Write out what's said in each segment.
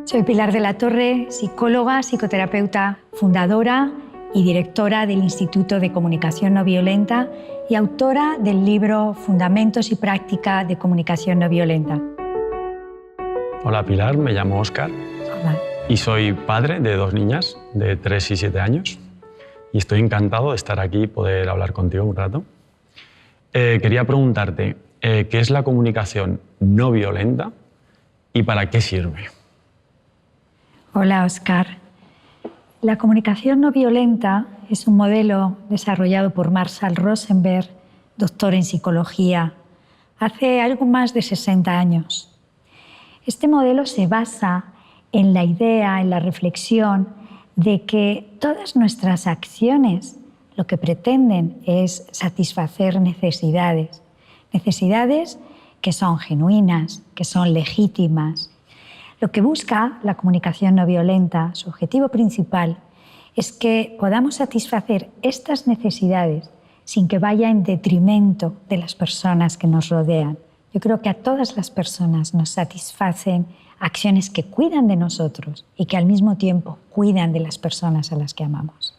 Soy Pilar de la Torre, psicóloga, psicoterapeuta, fundadora y directora del Instituto de Comunicación No Violenta y autora del libro Fundamentos y Práctica de Comunicación No Violenta. Hola Pilar, me llamo Óscar. Hola. Y soy padre de 2 niñas de 3 y 7 años y estoy encantado de estar aquí y poder hablar contigo un rato. Quería preguntarte, ¿qué es la comunicación no violenta y para qué sirve? Hola, Óscar. La comunicación no violenta es un modelo desarrollado por Marshall Rosenberg, doctor en psicología, hace algo más de 60 años. Este modelo se basa en la idea, en la reflexión de que todas nuestras acciones lo que pretenden es satisfacer necesidades, necesidades que son genuinas, que son legítimas. Lo que busca la comunicación no violenta, su objetivo principal, es que podamos satisfacer estas necesidades sin que vaya en detrimento de las personas que nos rodean. Yo creo que a todas las personas nos satisfacen acciones que cuidan de nosotros y que al mismo tiempo cuidan de las personas a las que amamos.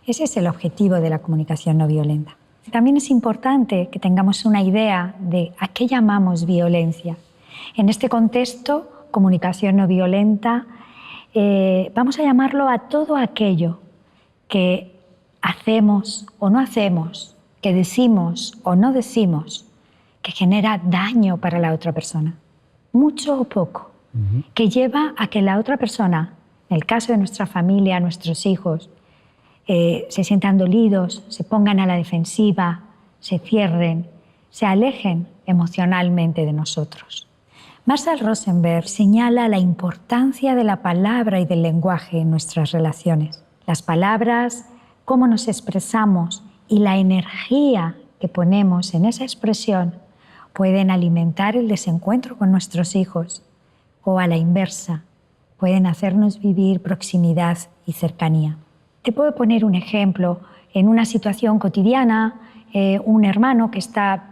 Ese es el objetivo de la comunicación no violenta. También es importante que tengamos una idea de a qué llamamos violencia. En este contexto, comunicación no violenta, vamos a llamarlo a todo aquello que hacemos o no hacemos, que decimos o no decimos, que genera daño para la otra persona, mucho o poco, que lleva a que la otra persona, en el caso de nuestra familia, nuestros hijos, se sientan dolidos, se pongan a la defensiva, se cierren, se alejen emocionalmente de nosotros. Marshall Rosenberg señala la importancia de la palabra y del lenguaje en nuestras relaciones. Las palabras, cómo nos expresamos y la energía que ponemos en esa expresión pueden alimentar el desencuentro con nuestros hijos o a la inversa, pueden hacernos vivir proximidad y cercanía. Te puedo poner un ejemplo en una situación cotidiana, un hermano que está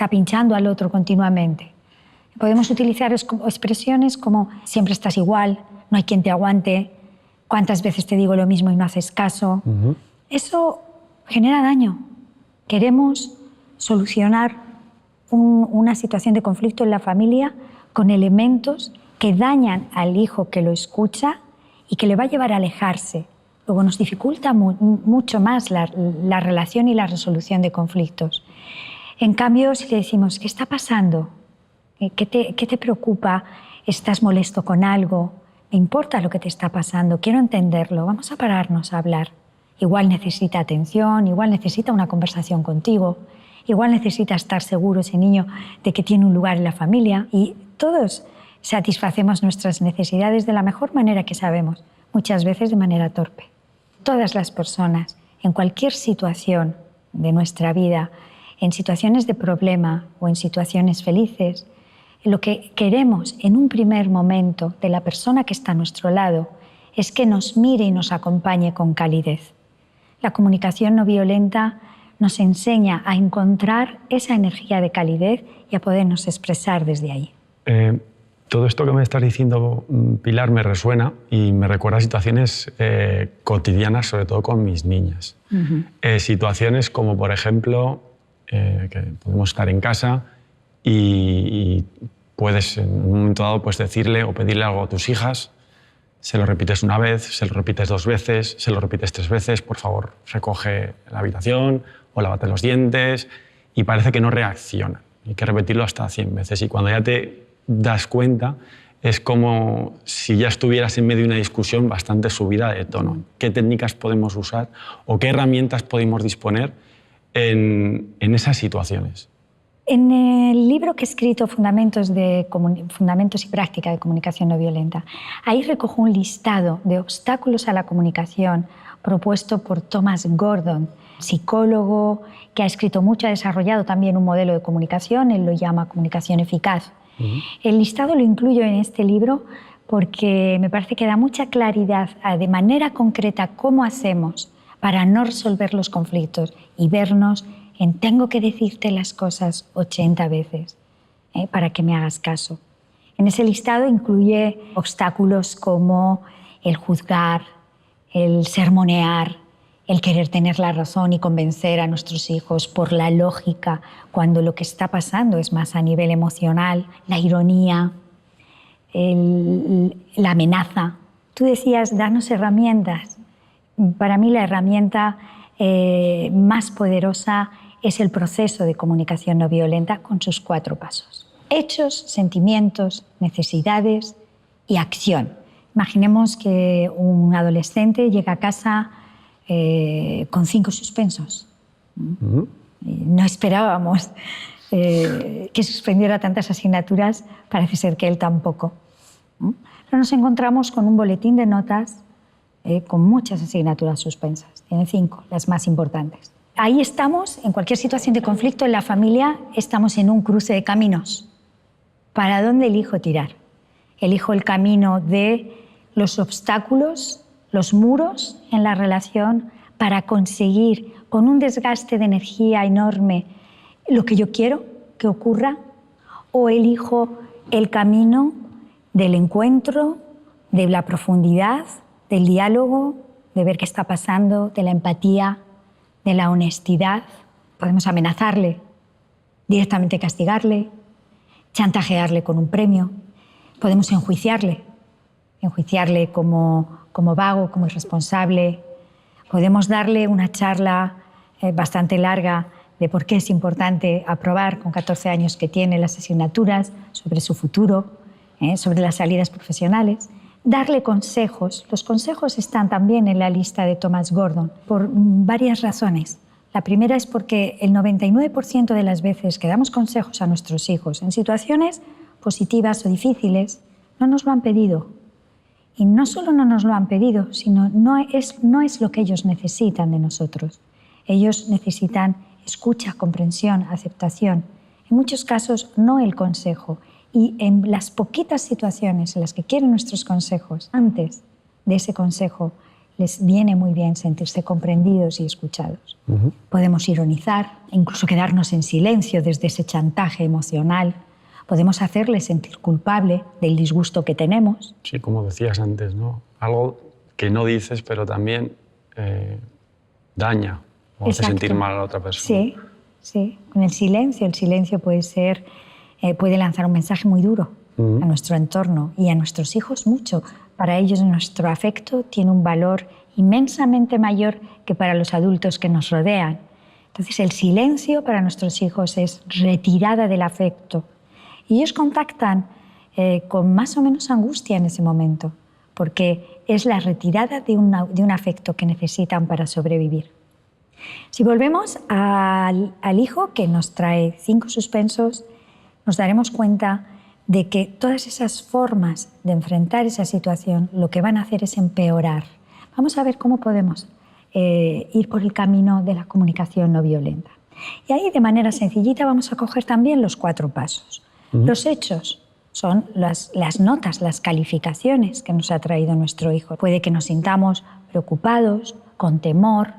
pinchando al otro continuamente. Podemos utilizar expresiones como siempre estás igual, no hay quien te aguante, cuántas veces te digo lo mismo y no haces caso. Eso genera daño. Queremos solucionar una situación de conflicto en la familia con elementos que dañan al hijo que lo escucha y que le va a llevar a alejarse. Luego nos dificulta mucho más la relación y la resolución de conflictos. En cambio, si le decimos, ¿qué está pasando? ¿Qué te preocupa? ¿Estás molesto con algo? ¿Me importa lo que te está pasando? Quiero entenderlo. Vamos a pararnos a hablar. Igual necesita atención, igual necesita una conversación contigo, igual necesita estar seguro ese niño de que tiene un lugar en la familia. Y todos satisfacemos nuestras necesidades de la mejor manera que sabemos, muchas veces de manera torpe. Todas las personas, en cualquier situación de nuestra vida, en situaciones de problema o en situaciones felices, lo que queremos en un primer momento de la persona que está a nuestro lado es que nos mire y nos acompañe con calidez. La comunicación no violenta nos enseña a encontrar esa energía de calidez y a podernos expresar desde ahí. Todo esto que me estás diciendo, Pilar, me resuena y me recuerda a situaciones cotidianas, sobre todo con mis niñas. Situaciones como, por ejemplo, que podemos estar en casa y puedes en un momento dado pues, decirle o pedirle algo a tus hijas, se lo repites una vez, se lo repites 2 veces, se lo repites 3 veces, por favor, recoge la habitación o lávate los dientes, y parece que no reacciona. Hay que repetirlo hasta 100 veces y cuando ya te das cuenta es como si ya estuvieras en medio de una discusión bastante subida de tono. ¿Qué técnicas podemos usar o qué herramientas podemos disponer en esas situaciones? En el libro que he escrito, Fundamentos y Práctica de Comunicación No Violenta, ahí recojo un listado de obstáculos a la comunicación propuesto por Thomas Gordon, psicólogo que ha escrito mucho, ha desarrollado también un modelo de comunicación, él lo llama comunicación eficaz. El listado lo incluyo en este libro porque me parece que da mucha claridad de manera concreta cómo hacemos para no resolver los conflictos y vernos en tengo que decirte las cosas 80 veces para que me hagas caso. En ese listado incluye obstáculos como el juzgar, el sermonear, el querer tener la razón y convencer a nuestros hijos por la lógica, cuando lo que está pasando es más a nivel emocional, la ironía, la amenaza. Tú decías, danos herramientas. Para mí la herramienta más poderosa es el proceso de comunicación no violenta con sus 4 pasos. Hechos, sentimientos, necesidades y acción. Imaginemos que un adolescente llega a casa con 5 suspensos. No esperábamos que suspendiera tantas asignaturas, parece ser que él tampoco. Pero nos encontramos con un boletín de notas con muchas asignaturas suspensas. Tiene 5, las más importantes. Ahí estamos, en cualquier situación de conflicto en la familia, estamos en un cruce de caminos. ¿Para dónde elijo tirar? Elijo el camino de los obstáculos, los muros en la relación para conseguir, con un desgaste de energía enorme, lo que yo quiero que ocurra, o elijo el camino del encuentro, de la profundidad, del diálogo, de ver qué está pasando, de la empatía, de la honestidad. Podemos amenazarle, directamente castigarle, chantajearle con un premio, podemos enjuiciarle como vago, como irresponsable. Podemos darle una charla bastante larga de por qué es importante aprobar con 14 años que tiene las asignaturas, sobre su futuro, sobre las salidas profesionales. Darle consejos. Los consejos están también en la lista de Thomas Gordon por varias razones. La primera es porque el 99% de las veces que damos consejos a nuestros hijos en situaciones positivas o difíciles, no nos lo han pedido. Y no solo no nos lo han pedido, sino no es lo que ellos necesitan de nosotros. Ellos necesitan escucha, comprensión, aceptación. En muchos casos, no el consejo. Y en las poquitas situaciones en las que quieren nuestros consejos, antes de ese consejo, les viene muy bien sentirse comprendidos y escuchados. Podemos ironizar, incluso quedarnos en silencio desde ese chantaje emocional. Podemos hacerle sentir culpable del disgusto que tenemos. Sí, como decías antes, ¿no? Algo que no dices, pero también daña o hace sentir mal a la otra persona. Sí, sí. Con el silencio puede lanzar un mensaje muy duro a nuestro entorno y a nuestros hijos mucho. Para ellos nuestro afecto tiene un valor inmensamente mayor que para los adultos que nos rodean. Entonces el silencio para nuestros hijos es retirada del afecto. Y ellos contactan con más o menos angustia en ese momento, porque es la retirada de un afecto que necesitan para sobrevivir. Si volvemos al hijo que nos trae 5 suspensos, nos daremos cuenta de que todas esas formas de enfrentar esa situación lo que van a hacer es empeorar. Vamos a ver cómo podemos ir por el camino de la comunicación no violenta. Y ahí, de manera sencillita, vamos a coger también los 4 pasos. Los hechos son las notas, las calificaciones que nos ha traído nuestro hijo. Puede que nos sintamos preocupados, con temor,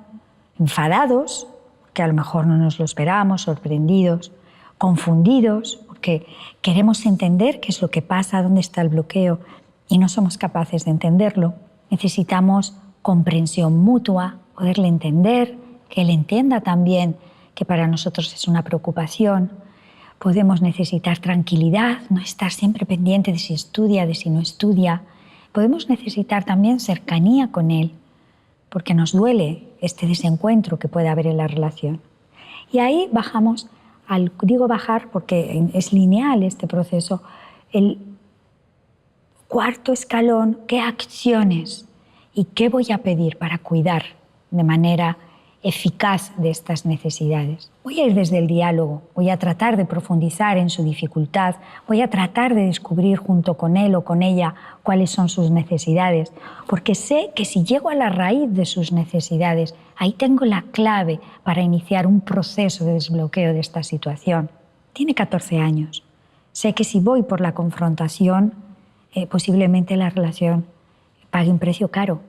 enfadados, que a lo mejor no nos lo esperábamos, sorprendidos, confundidos, porque queremos entender qué es lo que pasa, dónde está el bloqueo y no somos capaces de entenderlo. Necesitamos comprensión mutua, poderle entender, que él entienda también que para nosotros es una preocupación. Podemos necesitar tranquilidad, no estar siempre pendiente de si estudia, de si no estudia. Podemos necesitar también cercanía con él, porque nos duele este desencuentro que puede haber en la relación. Y ahí bajamos, digo bajar porque es lineal este proceso, el 4.º escalón, ¿qué acciones y qué voy a pedir para cuidar de manera eficaz de estas necesidades? Voy a ir desde el diálogo, voy a tratar de profundizar en su dificultad, voy a tratar de descubrir junto con él o con ella cuáles son sus necesidades, porque sé que si llego a la raíz de sus necesidades, ahí tengo la clave para iniciar un proceso de desbloqueo de esta situación. Tiene 14 años. Sé que si voy por la confrontación, posiblemente la relación pague un precio caro,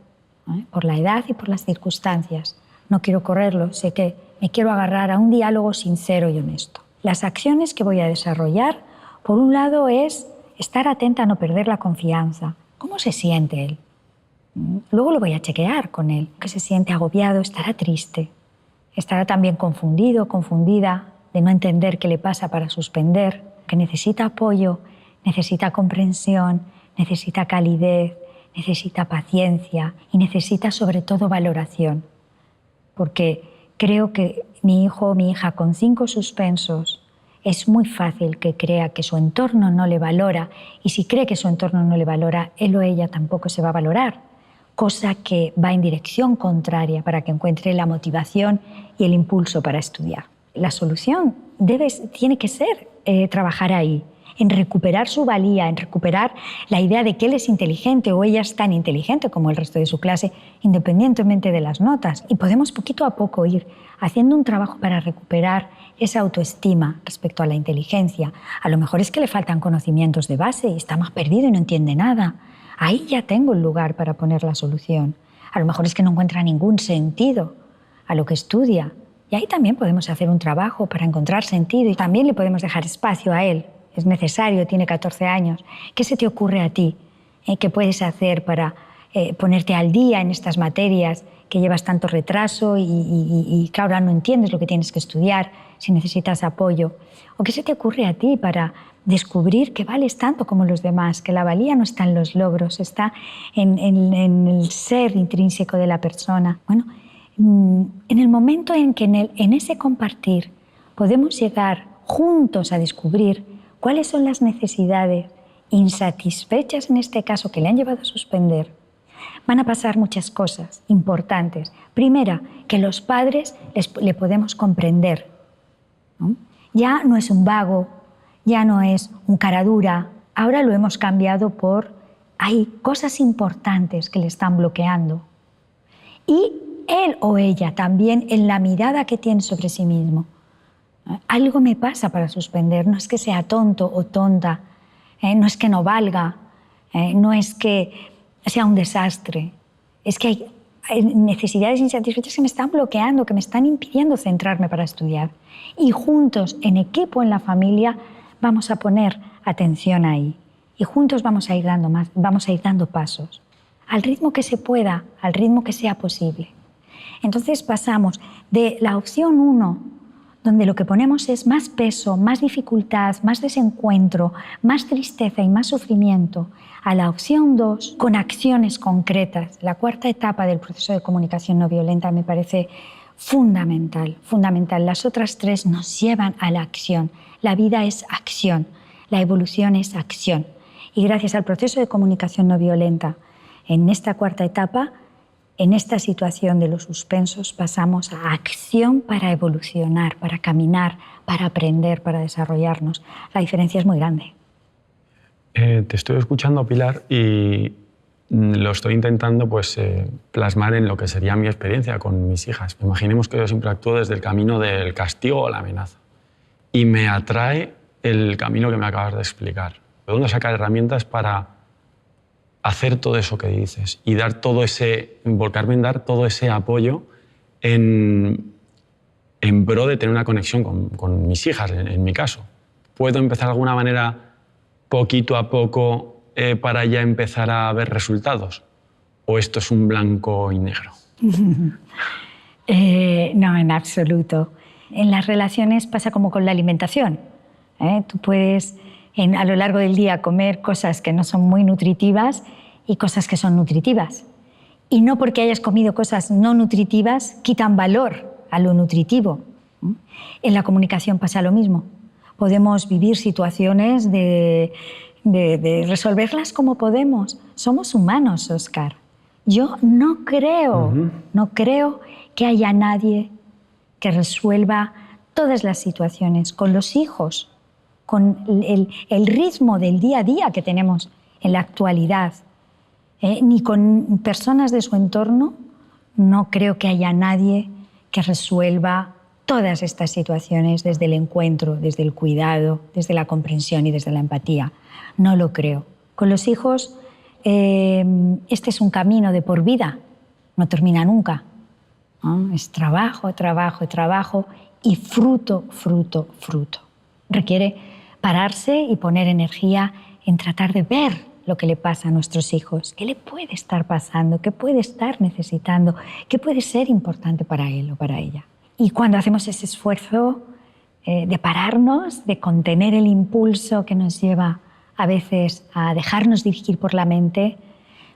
por la edad y por las circunstancias. No quiero correrlo, sé que me quiero agarrar a un diálogo sincero y honesto. Las acciones que voy a desarrollar, por un lado, es estar atenta a no perder la confianza. ¿Cómo se siente él? Luego lo voy a chequear con él. Que se siente agobiado, estará triste, estará también confundido, confundida, de no entender qué le pasa para suspender, que necesita apoyo, necesita comprensión, necesita calidez, necesita paciencia y necesita sobre todo valoración. Porque creo que mi hijo o mi hija con 5 suspensos es muy fácil que crea que su entorno no le valora, y si cree que su entorno no le valora, él o ella tampoco se va a valorar, cosa que va en dirección contraria para que encuentre la motivación y el impulso para estudiar. La solución tiene que ser trabajar ahí, en recuperar su valía, en recuperar la idea de que él es inteligente o ella es tan inteligente como el resto de su clase, independientemente de las notas. Y podemos poquito a poco ir haciendo un trabajo para recuperar esa autoestima respecto a la inteligencia. A lo mejor es que le faltan conocimientos de base y está más perdido y no entiende nada. Ahí ya tengo el lugar para poner la solución. A lo mejor es que no encuentra ningún sentido a lo que estudia. Y ahí también podemos hacer un trabajo para encontrar sentido y también le podemos dejar espacio a él. Es necesario, tiene 14 años. ¿Qué se te ocurre a ti? ¿Qué puedes hacer para ponerte al día en estas materias que llevas tanto retraso y que ahora no entiendes lo que tienes que estudiar, si necesitas apoyo? ¿O qué se te ocurre a ti para descubrir que vales tanto como los demás, que la valía no está en los logros, está en el ser intrínseco de la persona? Bueno, en el momento en que en ese compartir podemos llegar juntos a descubrir cuáles son las necesidades insatisfechas, en este caso, que le han llevado a suspender, van a pasar muchas cosas importantes. Primera, que los padres le podemos comprender, ¿no? Ya no es un vago, ya no es un cara dura, ahora lo hemos cambiado por hay cosas importantes que le están bloqueando. Y él o ella también en la mirada que tiene sobre sí mismo. Algo me pasa para suspender, no es que sea tonto o tonta, no es que no valga, no es que sea un desastre, es que hay necesidades insatisfechas que me están bloqueando, que me están impidiendo centrarme para estudiar. Y juntos, en equipo, en la familia, vamos a poner atención ahí. Y juntos vamos a ir dando pasos, al ritmo que se pueda, al ritmo que sea posible. Entonces pasamos de la opción 1, donde lo que ponemos es más peso, más dificultad, más desencuentro, más tristeza y más sufrimiento, a la opción 2, con acciones concretas. La 4ª etapa del proceso de comunicación no violenta me parece fundamental, fundamental. Las otras 3 nos llevan a la acción. La vida es acción, la evolución es acción. Y gracias al proceso de comunicación no violenta, en esta 4ª etapa, en esta situación de los suspensos, pasamos a acción para evolucionar, para caminar, para aprender, para desarrollarnos. La diferencia es muy grande. Te estoy escuchando, Pilar, y lo estoy intentando plasmar en lo que sería mi experiencia con mis hijas. Imaginemos que yo siempre actúo desde el camino del castigo o la amenaza. Y me atrae el camino que me acabas de explicar. ¿De dónde sacar herramientas para hacer todo eso que dices y volcarme en dar todo ese apoyo en pro de tener una conexión con mis hijas, en mi caso? ¿Puedo empezar de alguna manera, poquito a poco, para ya empezar a ver resultados? ¿O esto es un blanco y negro? No, en absoluto. En las relaciones pasa como con la alimentación. Tú puedes a lo largo del día comer cosas que no son muy nutritivas y cosas que son nutritivas. Y no porque hayas comido cosas no nutritivas quitan valor a lo nutritivo. En la comunicación pasa lo mismo. Podemos vivir situaciones de resolverlas como podemos. Somos humanos, Óscar. Yo no creo que haya nadie que resuelva todas las situaciones con los hijos, con el ritmo del día a día que tenemos en la actualidad, ni con personas de su entorno. No creo que haya nadie que resuelva todas estas situaciones desde el encuentro, desde el cuidado, desde la comprensión y desde la empatía. No lo creo. Con los hijos, este es un camino de por vida, no termina nunca, ¿no? Es trabajo, trabajo, trabajo y fruto, fruto, fruto. Requiere pararse y poner energía en tratar de ver lo que le pasa a nuestros hijos, qué le puede estar pasando, qué puede estar necesitando, qué puede ser importante para él o para ella. Y cuando hacemos ese esfuerzo de pararnos, de contener el impulso que nos lleva a veces a dejarnos dirigir por la mente,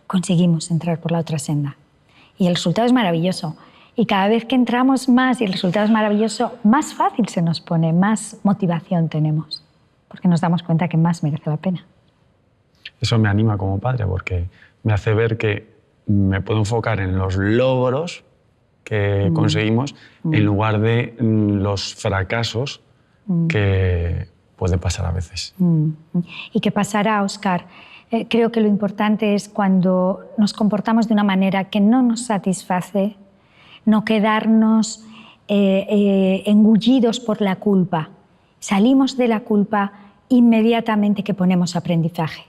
conseguimos entrar por la otra senda. Y el resultado es maravilloso. Y cada vez que entramos más y el resultado es maravilloso, más fácil se nos pone, más motivación tenemos, porque nos damos cuenta que más merece la pena. Eso me anima como padre porque me hace ver que me puedo enfocar en los logros que conseguimos en lugar de los fracasos que puede pasar a veces. ¿Y qué pasará, Óscar? Creo que lo importante es cuando nos comportamos de una manera que no nos satisface, no quedarnos engullidos por la culpa. Salimos de la culpa inmediatamente que ponemos aprendizaje.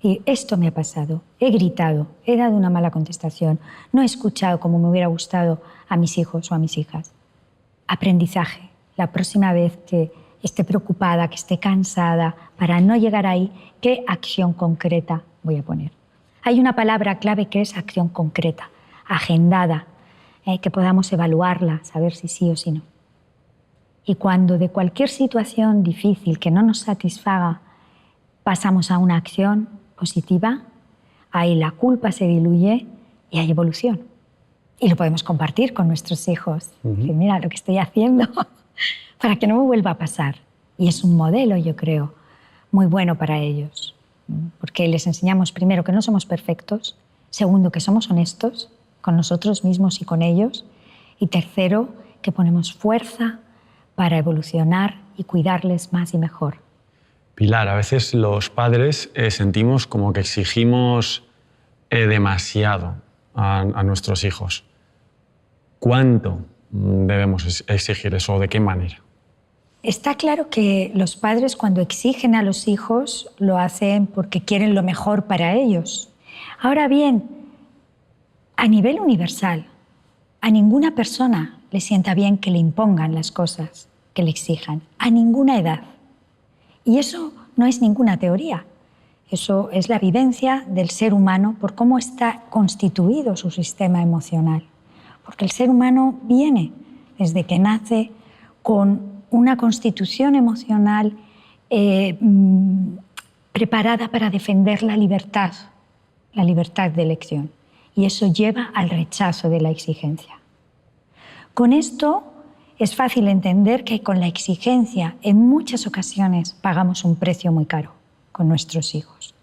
Y esto me ha pasado, he gritado, he dado una mala contestación, no he escuchado como me hubiera gustado a mis hijos o a mis hijas. Aprendizaje. La próxima vez que esté preocupada, que esté cansada, para no llegar ahí, ¿qué acción concreta voy a poner? Hay una palabra clave que es acción concreta, agendada, que podamos evaluarla, saber si sí o si no. Y cuando de cualquier situación difícil que no nos satisfaga pasamos a una acción positiva, ahí la culpa se diluye y hay evolución. Y lo podemos compartir con nuestros hijos. Decir, mira lo que estoy haciendo para que no me vuelva a pasar. Y es un modelo, yo creo, muy bueno para ellos. Porque les enseñamos primero que no somos perfectos, segundo que somos honestos con nosotros mismos y con ellos, y tercero que ponemos fuerza para evolucionar y cuidarles más y mejor. Pilar, a veces los padres sentimos como que exigimos demasiado a nuestros hijos. ¿Cuánto debemos exigir eso o de qué manera? Está claro que los padres cuando exigen a los hijos lo hacen porque quieren lo mejor para ellos. Ahora bien, a nivel universal, a ninguna persona le sienta bien que le impongan las cosas, que le exijan, a ninguna edad. Y eso no es ninguna teoría, eso es la vivencia del ser humano por cómo está constituido su sistema emocional. Porque el ser humano viene desde que nace con una constitución emocional preparada para defender la libertad de elección. Y eso lleva al rechazo de la exigencia. Con esto es fácil entender que con la exigencia en muchas ocasiones pagamos un precio muy caro con nuestros hijos.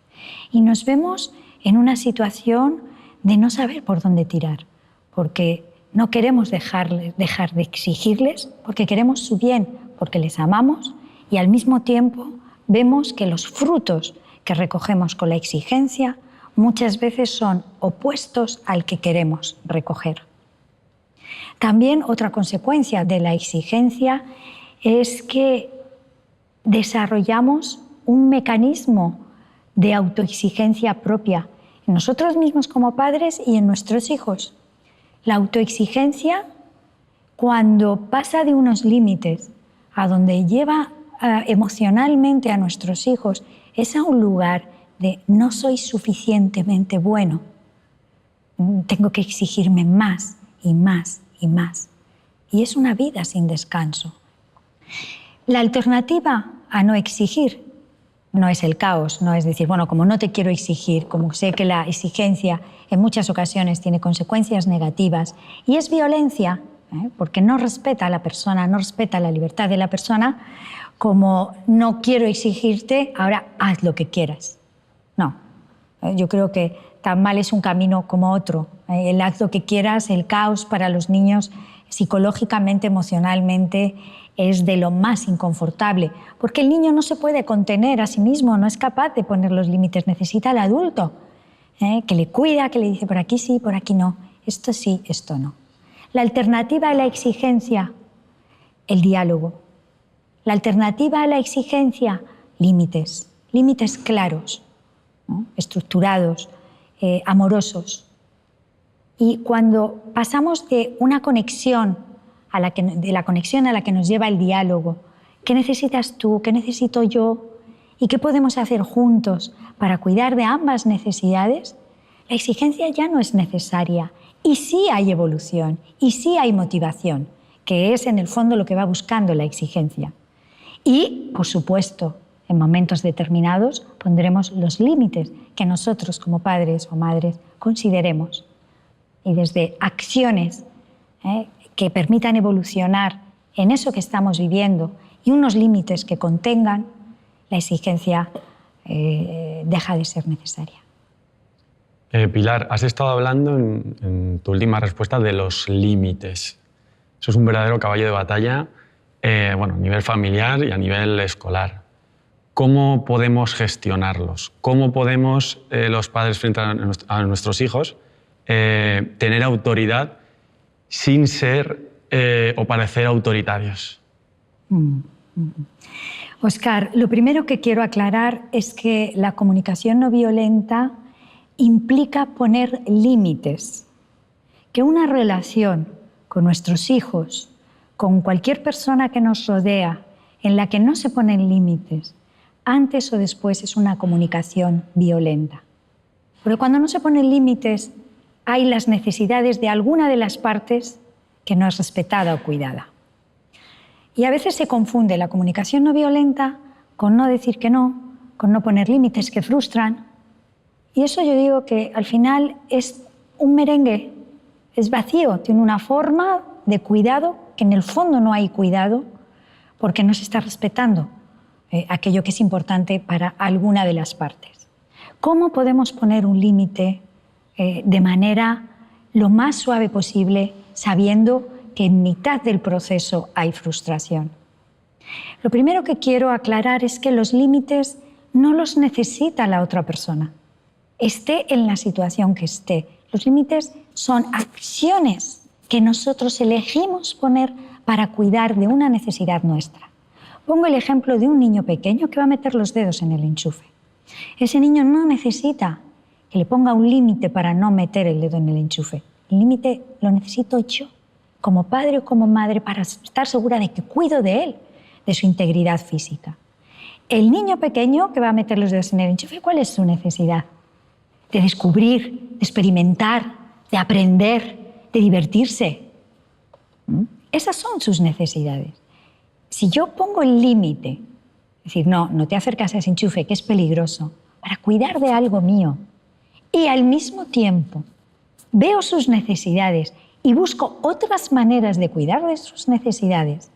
Y nos vemos en una situación de no saber por dónde tirar, porque no queremos dejar de exigirles, porque queremos su bien, porque les amamos y al mismo tiempo vemos que los frutos que recogemos con la exigencia muchas veces son opuestos al que queremos recoger. También otra consecuencia de la exigencia es que desarrollamos un mecanismo de autoexigencia propia en nosotros mismos como padres y en nuestros hijos. La autoexigencia, cuando pasa de unos límites a donde lleva emocionalmente a nuestros hijos, es a un lugar de no soy suficientemente bueno, tengo que exigirme más y más y más. Y es una vida sin descanso. La alternativa a no exigir no es el caos, no es decir, bueno, como no te quiero exigir, como sé que la exigencia en muchas ocasiones tiene consecuencias negativas y es violencia, porque no respeta a la persona, no respeta la libertad de la persona, como no quiero exigirte, ahora haz lo que quieras. No, yo creo que tan mal es un camino como otro. El haz lo que quieras, el caos para los niños psicológicamente, emocionalmente, es de lo más inconfortable, porque el niño no se puede contener a sí mismo, no es capaz de poner los límites, necesita al adulto, que le cuida, que le dice por aquí sí, por aquí no, esto sí, esto no. La alternativa a la exigencia, el diálogo. La alternativa a la exigencia, límites, límites claros, ¿no? Estructurados, amorosos. Y cuando pasamos de una conexión de la conexión a la que nos lleva el diálogo, ¿qué necesitas tú? ¿Qué necesito yo? ¿Y qué podemos hacer juntos para cuidar de ambas necesidades? La exigencia ya no es necesaria y sí hay evolución y sí hay motivación, que es en el fondo lo que va buscando la exigencia. Y, por supuesto, en momentos determinados pondremos los límites que nosotros como padres o madres consideremos. Y desde acciones que permitan evolucionar en eso que estamos viviendo y unos límites que contengan, la exigencia deja de ser necesaria. Pilar, has estado hablando en tu última respuesta de los límites. Eso es un verdadero caballo de batalla, a nivel familiar y a nivel escolar. ¿Cómo podemos gestionarlos? ¿Cómo podemos los padres frente a nuestros hijos tener autoridad sin ser o parecer autoritarios? Óscar, lo primero que quiero aclarar es que la comunicación no violenta implica poner límites, que una relación con nuestros hijos, con cualquier persona que nos rodea, en la que no se ponen límites, antes o después es una comunicación violenta. Pero cuando no se ponen límites, hay las necesidades de alguna de las partes que no es respetada o cuidada. Y a veces se confunde la comunicación no violenta con no decir que no, con no poner límites que frustran. Y eso yo digo que al final es un merengue, es vacío, tiene una forma de cuidado que en el fondo no hay cuidado porque no se está respetando aquello que es importante para alguna de las partes. ¿Cómo podemos poner un límite de manera lo más suave posible, sabiendo que en mitad del proceso hay frustración? Lo primero que quiero aclarar es que los límites no los necesita la otra persona, esté en la situación que esté. Los límites son acciones que nosotros elegimos poner para cuidar de una necesidad nuestra. Pongo el ejemplo de un niño pequeño que va a meter los dedos en el enchufe. Ese niño no necesita que le ponga un límite para no meter el dedo en el enchufe. El límite lo necesito yo, como padre o como madre, para estar segura de que cuido de él, de su integridad física. El niño pequeño que va a meter los dedos en el enchufe, ¿cuál es su necesidad? De descubrir, de experimentar, de aprender, de divertirse. Esas son sus necesidades. Si yo pongo el límite, es decir, no te acercas a ese enchufe que es peligroso, para cuidar de algo mío, y al mismo tiempo veo sus necesidades y busco otras maneras de cuidar de sus necesidades,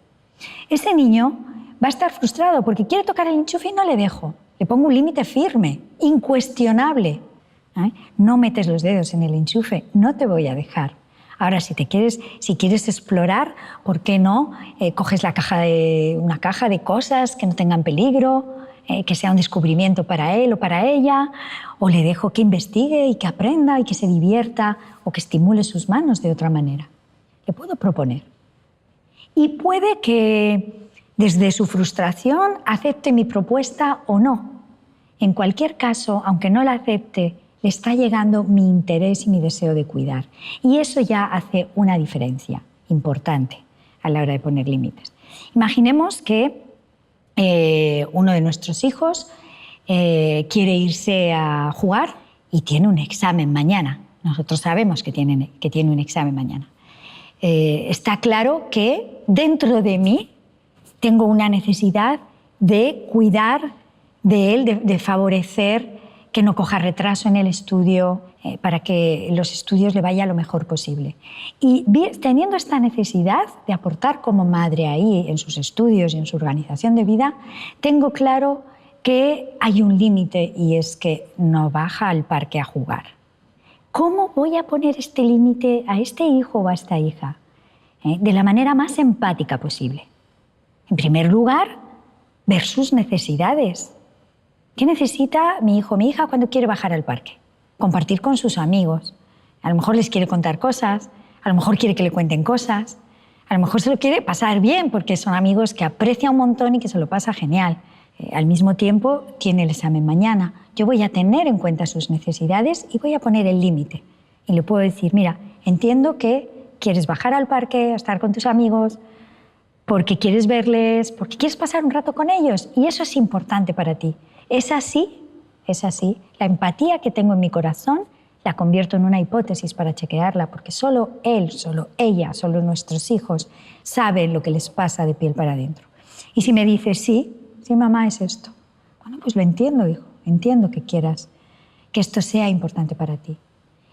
ese niño va a estar frustrado porque quiere tocar el enchufe y no le dejo. Le pongo un límite firme, incuestionable. No metes los dedos en el enchufe, no te voy a dejar. Ahora, si quieres explorar, ¿por qué no? Coges una caja de cosas que no tengan peligro, que sea un descubrimiento para él o para ella, o le dejo que investigue y que aprenda y que se divierta o que estimule sus manos de otra manera. Le puedo proponer. Y puede que desde su frustración acepte mi propuesta o no. En cualquier caso, aunque no la acepte, le está llegando mi interés y mi deseo de cuidar. Y eso ya hace una diferencia importante a la hora de poner límites. Imaginemos que uno de nuestros hijos quiere irse a jugar y tiene un examen mañana. Nosotros sabemos que tiene un examen mañana. Está claro que dentro de mí tengo una necesidad de cuidar de él, de favorecer que no coja retraso en el estudio, para que los estudios le vaya lo mejor posible. Y teniendo esta necesidad de aportar como madre ahí en sus estudios y en su organización de vida, tengo claro que hay un límite y es que no baja al parque a jugar. ¿Cómo voy a poner este límite a este hijo o a esta hija? De la manera más empática posible. En primer lugar, ver sus necesidades. ¿Qué necesita mi hijo o mi hija cuando quiere bajar al parque? Compartir con sus amigos. A lo mejor les quiere contar cosas, a lo mejor quiere que le cuenten cosas, a lo mejor se lo quiere pasar bien porque son amigos que aprecia un montón y que se lo pasa genial. Al mismo tiempo tiene el examen mañana. Yo voy a tener en cuenta sus necesidades y voy a poner el límite. Y le puedo decir, mira, entiendo que quieres bajar al parque, a estar con tus amigos, porque quieres verles, porque quieres pasar un rato con ellos y eso es importante para ti. Es así, es así. La empatía que tengo en mi corazón la convierto en una hipótesis para chequearla, porque solo él, solo ella, solo nuestros hijos saben lo que les pasa de piel para adentro. Y si me dices, sí, mamá, es esto. Bueno, pues lo entiendo, hijo, entiendo que quieras que esto sea importante para ti.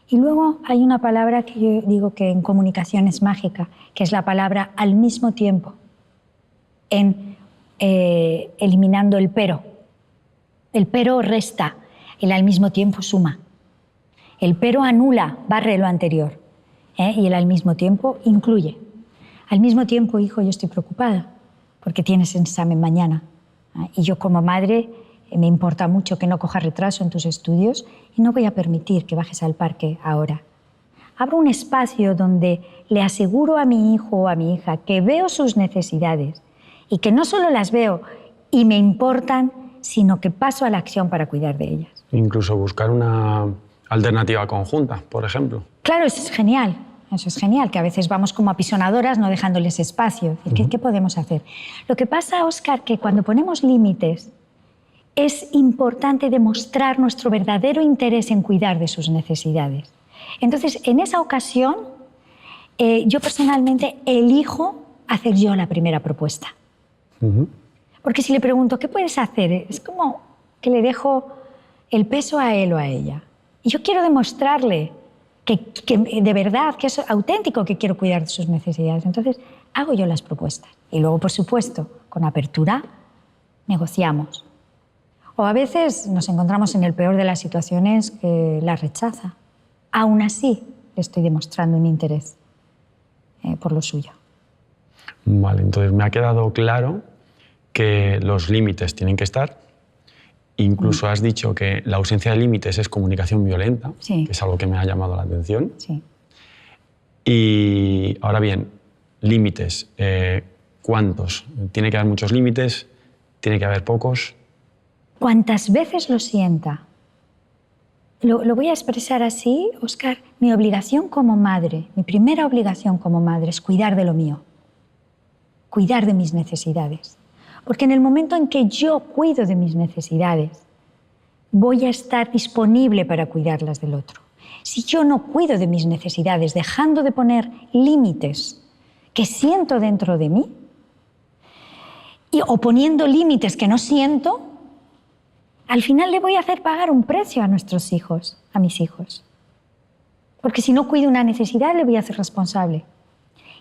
Y luego hay una palabra que yo digo que en comunicación es mágica, que es la palabra al mismo tiempo, eliminando el pero. El pero resta, el al mismo tiempo suma. El pero anula, barre lo anterior, y el al mismo tiempo incluye. Al mismo tiempo, hijo, yo estoy preocupada porque tienes examen mañana. Y yo como madre me importa mucho que no cojas retraso en tus estudios y no voy a permitir que bajes al parque ahora. Abro un espacio donde le aseguro a mi hijo o a mi hija que veo sus necesidades y que no solo las veo y me importan, sino que paso a la acción para cuidar de ellas. Incluso buscar una alternativa conjunta, por ejemplo. Claro, eso es genial. Eso es genial, que a veces vamos como apisonadoras no dejándoles espacio. ¿Qué podemos hacer? Lo que pasa, Óscar, que cuando ponemos límites es importante demostrar nuestro verdadero interés en cuidar de sus necesidades. Entonces, en esa ocasión, yo personalmente elijo hacer yo la primera propuesta. Porque si le pregunto, ¿qué puedes hacer? Es como que le dejo el peso a él o a ella. Y yo quiero demostrarle que de verdad, que es auténtico, que quiero cuidar de sus necesidades. Entonces, hago yo las propuestas. Y luego, por supuesto, con apertura, negociamos. O a veces nos encontramos en el peor de las situaciones que la rechaza. Aún así, le estoy demostrando un interés por lo suyo. Vale, entonces me ha quedado claro que los límites tienen que estar. Incluso has dicho que la ausencia de límites es comunicación violenta, sí, que es algo que me ha llamado la atención. Sí. Y ahora bien, límites, ¿cuántos? ¿Tiene que haber muchos límites? ¿Tiene que haber pocos? Cuantas veces lo sienta. Lo voy a expresar así, Óscar. Mi obligación como madre, mi primera obligación como madre es cuidar de lo mío, cuidar de mis necesidades. Porque en el momento en que yo cuido de mis necesidades, voy a estar disponible para cuidarlas del otro. Si yo no cuido de mis necesidades, dejando de poner límites que siento dentro de mí, o poniendo límites que no siento, al final le voy a hacer pagar un precio a nuestros hijos, a mis hijos. Porque si no cuido una necesidad, le voy a hacer responsable.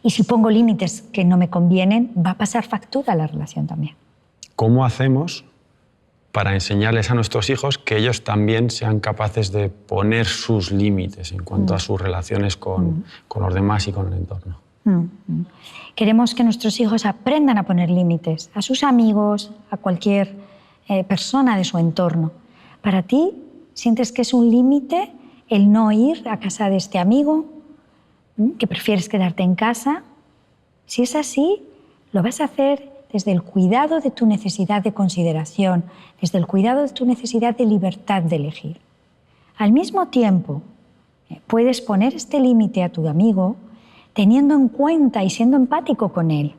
Y si pongo límites que no me convienen, va a pasar factura a la relación también. ¿Cómo hacemos para enseñarles a nuestros hijos que ellos también sean capaces de poner sus límites en cuanto a sus relaciones con los demás y con el entorno? Queremos que nuestros hijos aprendan a poner límites a sus amigos, a cualquier persona de su entorno. Para ti, ¿sientes que es un límite el no ir a casa de este amigo? ¿Que prefieres quedarte en casa? Si es así, lo vas a hacer desde el cuidado de tu necesidad de consideración, desde el cuidado de tu necesidad de libertad de elegir. Al mismo tiempo, puedes poner este límite a tu amigo teniendo en cuenta y siendo empático con él.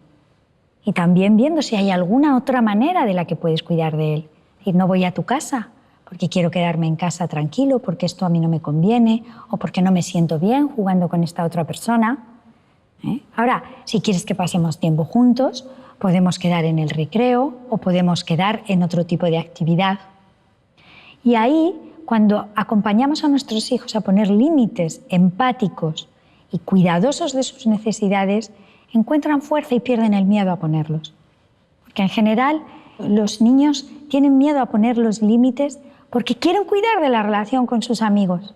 Y también viendo si hay alguna otra manera de la que puedes cuidar de él. Y no voy a tu casa porque quiero quedarme en casa tranquilo, porque esto a mí no me conviene, o porque no me siento bien jugando con esta otra persona. Ahora, si quieres que pasemos tiempo juntos, podemos quedar en el recreo o podemos quedar en otro tipo de actividad. Y ahí, cuando acompañamos a nuestros hijos a poner límites empáticos y cuidadosos de sus necesidades, encuentran fuerza y pierden el miedo a ponerlos. Porque en general los niños tienen miedo a poner los límites porque quieren cuidar de la relación con sus amigos.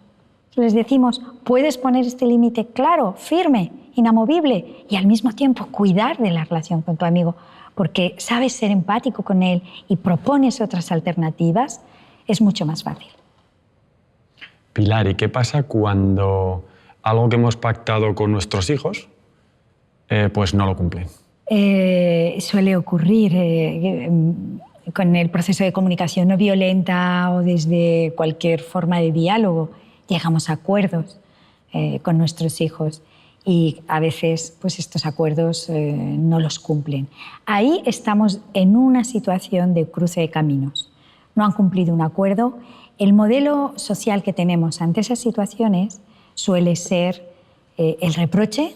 Les decimos, puedes poner este límite claro, firme, inamovible, y al mismo tiempo cuidar de la relación con tu amigo, porque sabes ser empático con él y propones otras alternativas, es mucho más fácil. Pilar, ¿y qué pasa cuando algo que hemos pactado con nuestros hijos pues no lo cumplen? Suele ocurrir con el proceso de comunicación no violenta o desde cualquier forma de diálogo. Llegamos a acuerdos con nuestros hijos y a veces pues, estos acuerdos no los cumplen. Ahí estamos en una situación de cruce de caminos, no han cumplido un acuerdo, el modelo social que tenemos ante esas situaciones suele ser el reproche,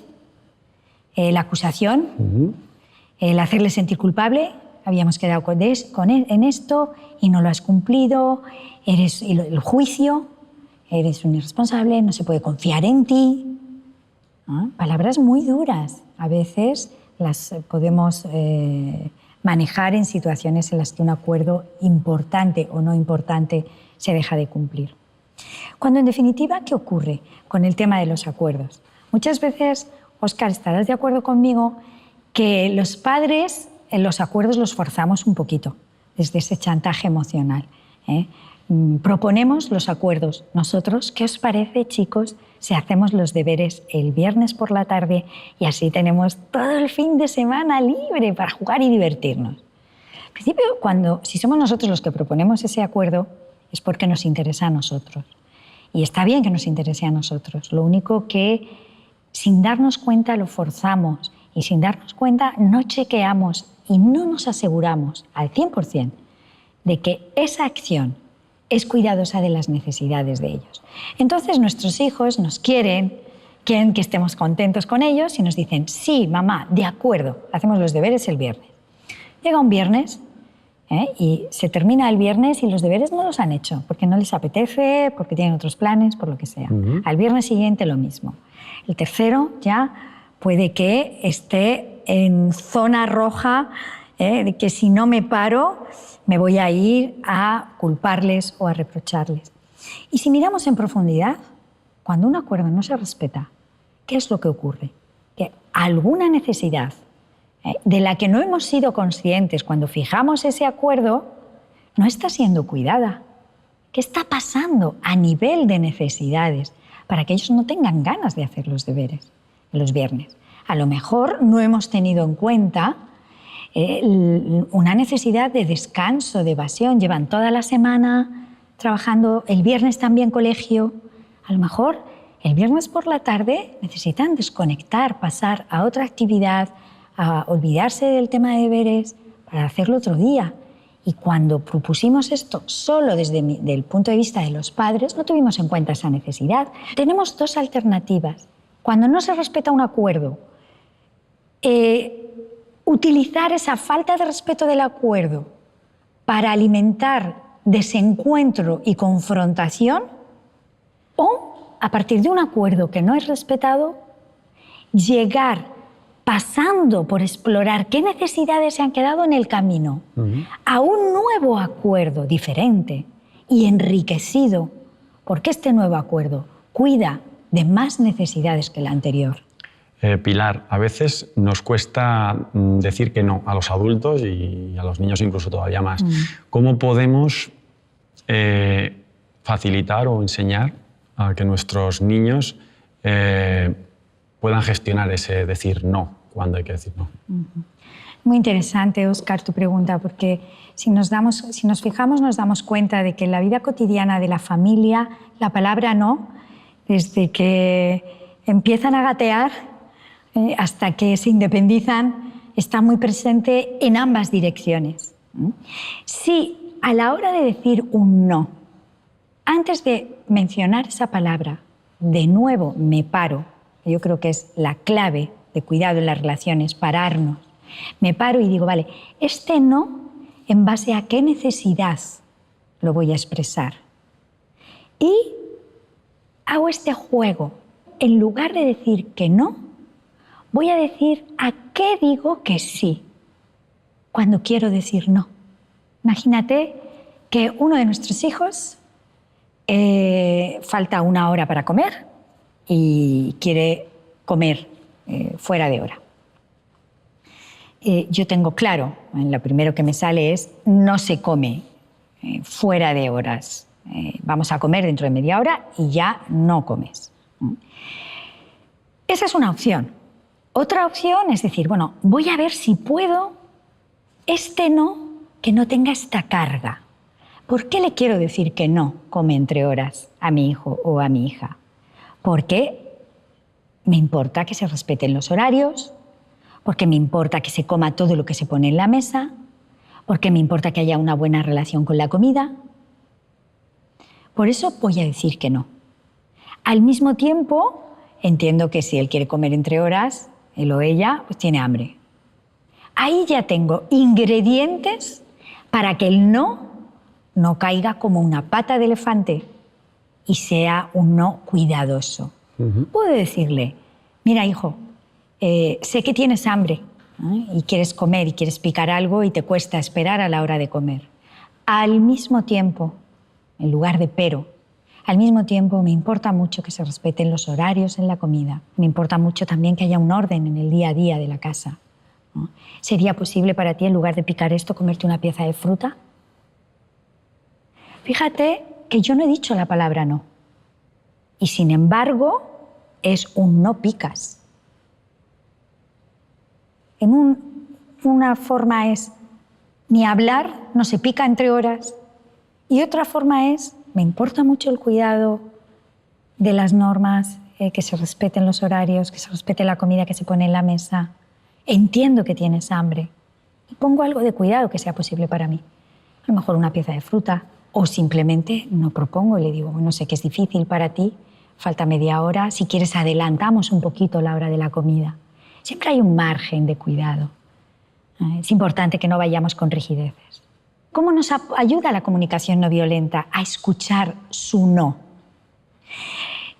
la acusación, el hacerle sentir culpable. Habíamos quedado en esto y no lo has cumplido, el juicio, eres un irresponsable, no se puede confiar en ti. ¿No? Palabras muy duras, a veces las podemos manejar en situaciones en las que un acuerdo importante o no importante se deja de cumplir. Cuando en definitiva, ¿qué ocurre con el tema de los acuerdos? Muchas veces, Óscar, estarás de acuerdo conmigo que los padres en los acuerdos los forzamos un poquito desde ese chantaje emocional. Proponemos los acuerdos. Nosotros, ¿qué os parece, chicos, si hacemos los deberes el viernes por la tarde y así tenemos todo el fin de semana libre para jugar y divertirnos? Al principio, si somos nosotros los que proponemos ese acuerdo, es porque nos interesa a nosotros. Y está bien que nos interese a nosotros. Lo único que, sin darnos cuenta, lo forzamos. Y sin darnos cuenta, no chequeamos y no nos aseguramos al 100% de que esa acción es cuidadosa de las necesidades de ellos. Entonces nuestros hijos nos quieren que estemos contentos con ellos y nos dicen, sí, mamá, de acuerdo, hacemos los deberes el viernes. Llega un viernes y se termina el viernes y los deberes no los han hecho porque no les apetece, porque tienen otros planes, por lo que sea. Al viernes siguiente lo mismo. El tercero ya puede que esté en zona roja, de que si no me paro me voy a ir a culparles o a reprocharles. Y si miramos en profundidad, cuando un acuerdo no se respeta, ¿qué es lo que ocurre? Que alguna necesidad de la que no hemos sido conscientes cuando fijamos ese acuerdo no está siendo cuidada. ¿Qué está pasando a nivel de necesidades para que ellos no tengan ganas de hacer los deberes los viernes? A lo mejor no hemos tenido en cuenta una necesidad de descanso, de evasión. Llevan toda la semana trabajando, el viernes también colegio. A lo mejor el viernes por la tarde necesitan desconectar, pasar a otra actividad, a olvidarse del tema de deberes para hacerlo otro día. Y cuando propusimos esto solo desde el punto de vista de los padres, no tuvimos en cuenta esa necesidad. Tenemos dos alternativas. Cuando no se respeta un acuerdo, utilizar esa falta de respeto del acuerdo para alimentar desencuentro y confrontación, o a partir de un acuerdo que no es respetado, llegar pasando por explorar qué necesidades se han quedado en el camino a un nuevo acuerdo diferente y enriquecido, porque este nuevo acuerdo cuida de más necesidades que el anterior. Pilar, a veces nos cuesta decir que no a los adultos y a los niños incluso todavía más. ¿Cómo podemos facilitar o enseñar a que nuestros niños puedan gestionar ese decir no cuando hay que decir no? Muy interesante, Óscar, tu pregunta, porque si nos fijamos nos damos cuenta de que en la vida cotidiana de la familia la palabra no, desde que empiezan a gatear hasta que se independizan, está muy presente en ambas direcciones. Si a la hora de decir un no, antes de mencionar esa palabra, de nuevo me paro, yo creo que es la clave de cuidado en las relaciones, pararnos. Me paro y digo, vale, este no, ¿en base a qué necesidad lo voy a expresar? Y hago este juego. En lugar de decir que no, voy a decir a qué digo que sí cuando quiero decir no. Imagínate que uno de nuestros hijos falta una hora para comer y quiere comer fuera de hora. Yo tengo claro, lo primero que me sale es no se come fuera de horas. Vamos a comer dentro de media hora y ya no comes. Esa es una opción. Otra opción es decir, bueno, voy a ver si puedo este no, que no tenga esta carga. ¿Por qué le quiero decir que no come entre horas a mi hijo o a mi hija? Porque me importa que se respeten los horarios, porque me importa que se coma todo lo que se pone en la mesa, porque me importa que haya una buena relación con la comida. Por eso voy a decir que no. Al mismo tiempo, entiendo que si él quiere comer entre horas, él o ella, pues tiene hambre. Ahí ya tengo ingredientes para que el no caiga como una pata de elefante y sea un no cuidadoso. Puedo decirle, mira hijo, sé que tienes hambre, ¿eh? Y quieres comer y quieres picar algo y te cuesta esperar a la hora de comer. Al mismo tiempo, en lugar de pero, al mismo tiempo me importa mucho que se respeten los horarios en la comida. Me importa mucho también que haya un orden en el día a día de la casa, ¿no? ¿Sería posible para ti, en lugar de picar esto, comerte una pieza de fruta? Fíjate que yo no he dicho la palabra no. Y sin embargo, es un no picas. Una forma es ni hablar, no se pica entre horas. Y otra forma es, me importa mucho el cuidado de las normas, que se respeten los horarios, que se respete la comida que se pone en la mesa. Entiendo que tienes hambre y pongo algo de cuidado que sea posible para mí. A lo mejor una pieza de fruta, o simplemente no propongo y le digo, bueno, sé que es difícil para ti, falta media hora, si quieres adelantamos un poquito la hora de la comida. Siempre hay un margen de cuidado. Es importante que no vayamos con rigideces. ¿Cómo nos ayuda la comunicación no violenta a escuchar su no?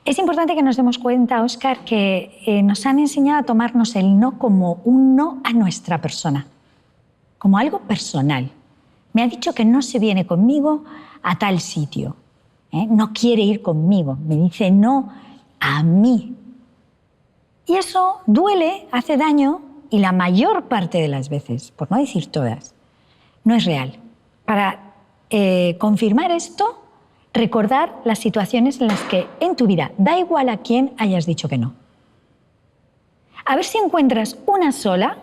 Es importante que nos demos cuenta, Óscar, que nos han enseñado a tomarnos el no como un no a nuestra persona, como algo personal. Me ha dicho que no se viene conmigo a tal sitio, no quiere ir conmigo, me dice no a mí. Y eso duele, hace daño y la mayor parte de las veces, por no decir todas, no es real. Para confirmar esto, recordar las situaciones en las que en tu vida, da igual a quién hayas dicho que no. A ver si encuentras una sola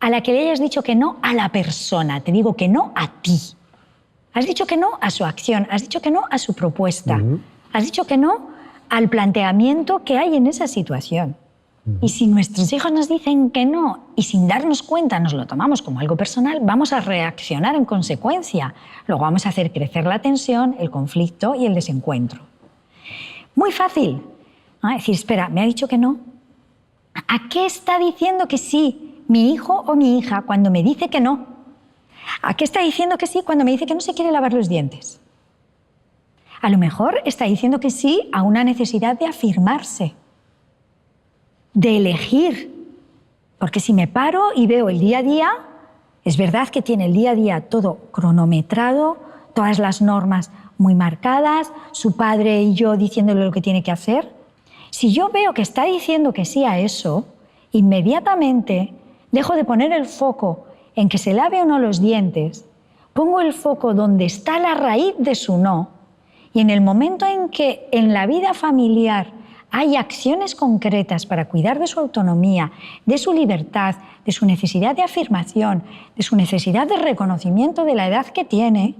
a la que le hayas dicho que no a la persona. Te digo que no a ti. Has dicho que no a su acción, has dicho que no a su propuesta, has dicho que no al planteamiento que hay en esa situación. Y si nuestros hijos nos dicen que no y sin darnos cuenta nos lo tomamos como algo personal, vamos a reaccionar en consecuencia. Luego vamos a hacer crecer la tensión, el conflicto y el desencuentro. Muy fácil. Decir, espera, me ha dicho que no. ¿A qué está diciendo que sí mi hijo o mi hija cuando me dice que no? ¿A qué está diciendo que sí cuando me dice que no se quiere lavar los dientes? A lo mejor está diciendo que sí a una necesidad de afirmarse, de elegir. Porque si me paro y veo el día a día, es verdad que tiene el día a día todo cronometrado, todas las normas muy marcadas, su padre y yo diciéndole lo que tiene que hacer. Si yo veo que está diciendo que sí a eso, inmediatamente dejo de poner el foco en que se lave o no los dientes, pongo el foco donde está la raíz de su no, y en el momento en que en la vida familiar hay acciones concretas para cuidar de su autonomía, de su libertad, de su necesidad de afirmación, de su necesidad de reconocimiento de la edad que tiene,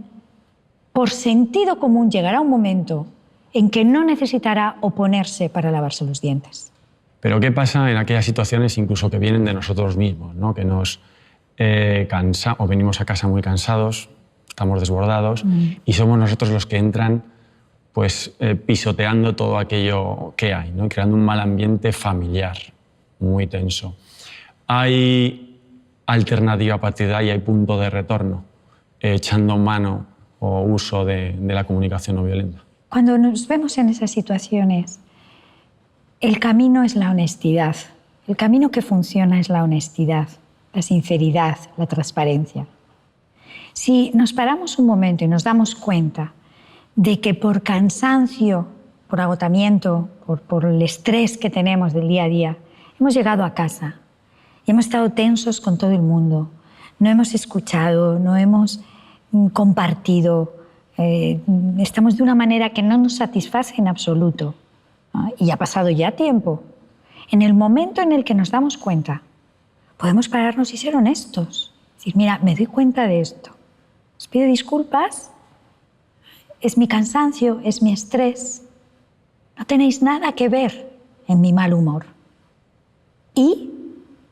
por sentido común llegará un momento en que no necesitará oponerse para lavarse los dientes. Pero ¿qué pasa en aquellas situaciones incluso que vienen de nosotros mismos, ¿no? Que nos o venimos a casa muy cansados, estamos desbordados y somos nosotros los que entran pues, pisoteando todo aquello que hay, ¿no? Creando un mal ambiente familiar muy tenso. ¿Hay alternativa a partir de ahí? ¿Hay punto de retorno echando mano o uso de la comunicación no violenta? Cuando nos vemos en esas situaciones, el camino es la honestidad. El camino que funciona es la honestidad, la sinceridad, la transparencia. Si nos paramos un momento y nos damos cuenta de que por cansancio, por agotamiento, por el estrés que tenemos del día a día, hemos llegado a casa y hemos estado tensos con todo el mundo, no hemos escuchado, no hemos compartido, estamos de una manera que no nos satisface en absoluto, ¿no? Y ha pasado ya tiempo. En el momento en el que nos damos cuenta, podemos pararnos y ser honestos. Decir, mira, me doy cuenta de esto. Os pido disculpas. Es mi cansancio, es mi estrés. No tenéis nada que ver en mi mal humor. Y,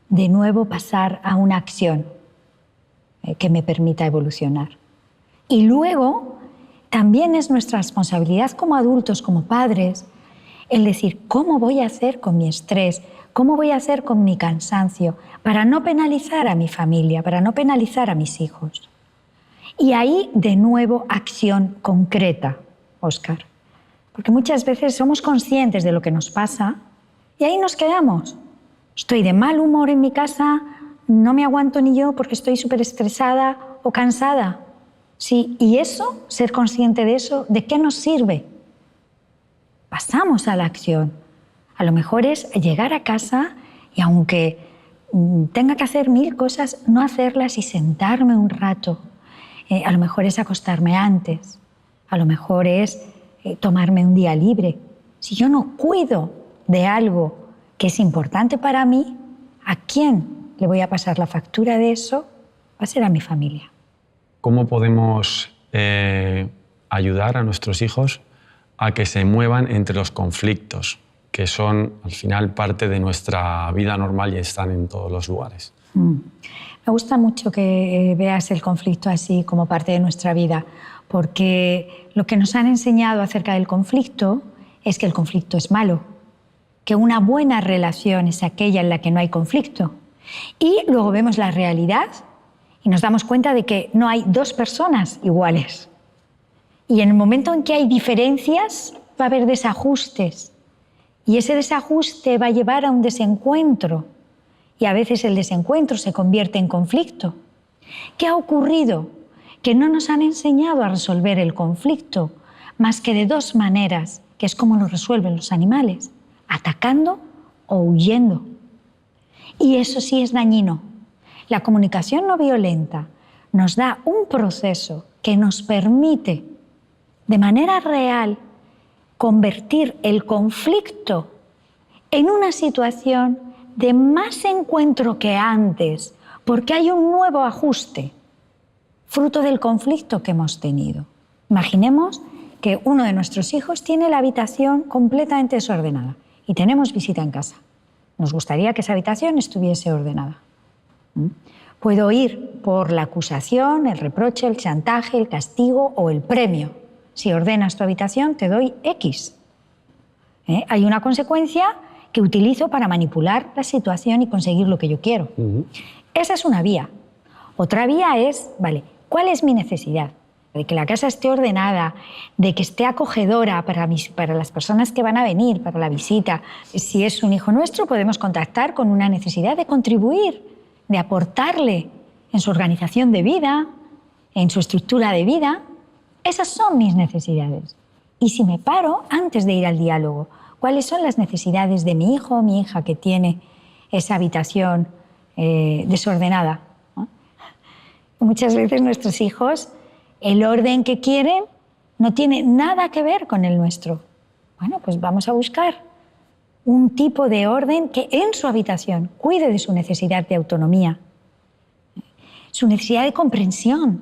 de nuevo, pasar a una acción. que me permita evolucionar. Y luego, también es nuestra responsabilidad como adultos, como padres, el decir, ¿cómo voy a hacer con mi estrés? ¿Cómo voy a hacer con mi cansancio? Para no penalizar a mi familia, para no penalizar a mis hijos. Y ahí, de nuevo, acción concreta, Óscar. Porque muchas veces somos conscientes de lo que nos pasa y ahí nos quedamos. Estoy de mal humor en mi casa, no me aguanto ni yo porque estoy súper estresada o cansada. Sí, y eso, ser consciente de eso, ¿de qué nos sirve? Pasamos a la acción. A lo mejor es llegar a casa y aunque tenga que hacer 1000 cosas, no hacerlas y sentarme un rato. A lo mejor es acostarme antes. A lo mejor es tomarme un día libre. Si yo no cuido de algo que es importante para mí, ¿a quién le voy a pasar la factura de eso? Va a ser a mi familia. ¿Cómo podemos ayudar a nuestros hijos a que se muevan entre los conflictos, que son al final parte de nuestra vida normal y están en todos los lugares? Me gusta mucho que veas el conflicto así como parte de nuestra vida, porque lo que nos han enseñado acerca del conflicto es que el conflicto es malo, que una buena relación es aquella en la que no hay conflicto. Y luego vemos la realidad y nos damos cuenta de que no hay 2 personas iguales. Y en el momento en que hay diferencias, va a haber desajustes. Y ese desajuste va a llevar a un desencuentro. Y a veces el desencuentro se convierte en conflicto. ¿Qué ha ocurrido? Que no nos han enseñado a resolver el conflicto más que de 2 maneras, que es como lo resuelven los animales, atacando o huyendo. Y eso sí es dañino. La comunicación no violenta nos da un proceso que nos permite, de manera real, convertir el conflicto en una situación de más encuentro que antes, porque hay un nuevo ajuste, fruto del conflicto que hemos tenido. Imaginemos que uno de nuestros hijos tiene la habitación completamente desordenada y tenemos visita en casa. Nos gustaría que esa habitación estuviese ordenada. Puedo ir por la acusación, el reproche, el chantaje, el castigo o el premio. Si ordenas tu habitación, te doy X. Hay una consecuencia que utilizo para manipular la situación y conseguir lo que yo quiero. Esa es una vía. Otra vía es, vale, ¿cuál es mi necesidad? De que la casa esté ordenada, de que esté acogedora para las personas que van a venir, para la visita. Si es un hijo nuestro, podemos contactar con una necesidad de contribuir, de aportarle en su organización de vida, en su estructura de vida. Esas son mis necesidades. Y si me paro antes de ir al diálogo, ¿cuáles son las necesidades de mi hijo o mi hija que tiene esa habitación desordenada? ¿No? Muchas veces nuestros hijos, el orden que quieren no tiene nada que ver con el nuestro. Bueno, pues vamos a buscar un tipo de orden que en su habitación cuide de su necesidad de autonomía, su necesidad de comprensión.